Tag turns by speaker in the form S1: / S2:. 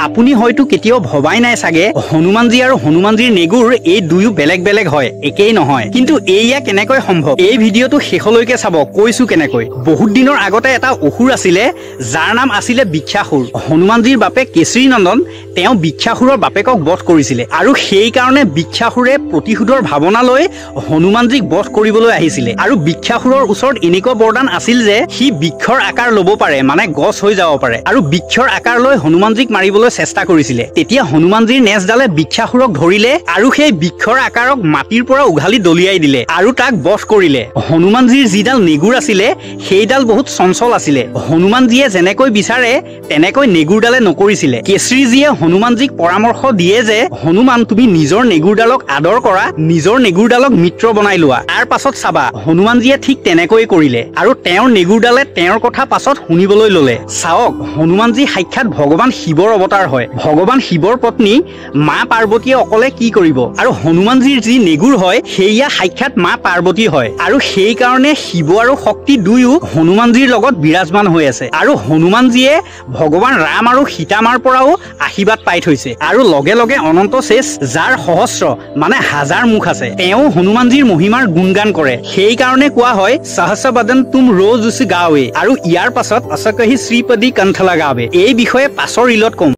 S1: আপুনি হয়তো কেতিয়াও ভবাই নাই চাগে হনুমানজী আৰু হনুমানজীৰ নেগুৰ এই দুয়ো বেলেগ বেলেগ হয়, একেই নহয়। কিন্তু এইয়া কেনেকৈ সম্ভৱ? এই ভিডিঅ'টো শেষলৈকে চাব, কৈছো কেনেকৈ। বহুত দিনৰ আগতে এটা অসুৰ আছিলে যাৰ নাম আছিলে বৃক্ষাসুৰ। হনুমানজীৰ বাপেক কেশৰী নন্দন তেওঁ বৃক্ষাসুৰৰ বাপেকক বধ কৰিছিলে আৰু সেই কাৰণে বৃক্ষাসুৰে প্ৰতিশোধৰ ভাৱনা লৈ হনুমানজীক বধ কৰিবলৈ আহিছিলে। আৰু বৃক্ষাসুৰৰ ওচৰত এনেকুৱা বৰদান আছিল যে সি বৃক্ষৰ আকাৰ ল'ব পাৰে, মানে গছ হৈ যাব পাৰে। আৰু বৃক্ষৰ আকাৰ লৈ হনুমানজীক মাৰিবলৈ চেষ্টা কৰিছিলে। তেতিয়া হনুমানজীৰ নেজডালে বৃক্ষাসুৰক ধৰিলে আৰু সেই বৃক্ষৰ আকাৰক মাটিৰ পৰা উঘালি দলিয়াই দিলে আৰু তাক বধ কৰিলে। হনুমানজীৰ যিডাল নেগুৰ আছিলে সেইডাল বহুত চঞ্চল আছিলে। হনুমানজীয়ে যেনেকৈ বিচাৰে তেনেকৈ নেগুৰডালে নকৰিছিলে। কেশৰীজীয়ে হনুমানজীক পৰামৰ্শ দিয়ে যে হনুমান, তুমি নিজৰ নেগুৰডালক আদৰ কৰা, নিজৰ নেগুৰডালক মিত্ৰ বনাই লোৱা, তাৰ পাছত চাবা। হনুমানজীয়ে ঠিক তেনেকৈ কৰিলে আৰু তেওঁৰ নেগুৰডালে তেওঁৰ কথা পাছত শুনিবলৈ ললে। চাওক, হনুমানজী সাক্ষাৎ ভগৱান শিৱৰ অৱতাৰ হয়। ভগৱান শিৱৰ পত্নী মা পাৰ্বতীয়ে অকলে কি কৰিব? আৰু হনুমানজীৰ যি নেগুৰ হয় সেয়া সাক্ষাৎ মা পাৰ্বতী হয়। আৰু সেই কাৰণে শিৱ আৰু শক্তি দুয়ো হনুমানজীৰ লগত বিৰাজমান হৈ আছে। আৰু হনুমানজীয়ে ভগৱান ৰাম আৰু সীতামাৰ পৰাও আশীৰ্বাদ পাই থৈছে। আৰু লগে লগে অনন্ত শেষ যাৰ সহস্ৰ মানে হাজাৰ মুখ আছে, তেওঁ হনুমানজীৰ মহিমাৰ গুণগান কৰে। সেই কাৰণে কোৱা হয় সহস্ৰ বদন তুম ৰোজ উস গাৱে। আৰু ইয়াৰ পাছত অসকহি শ্ৰীপদী কণ্ঠ লগাৱে। এই বিষয়ে পাছৰ ৰিলত কম।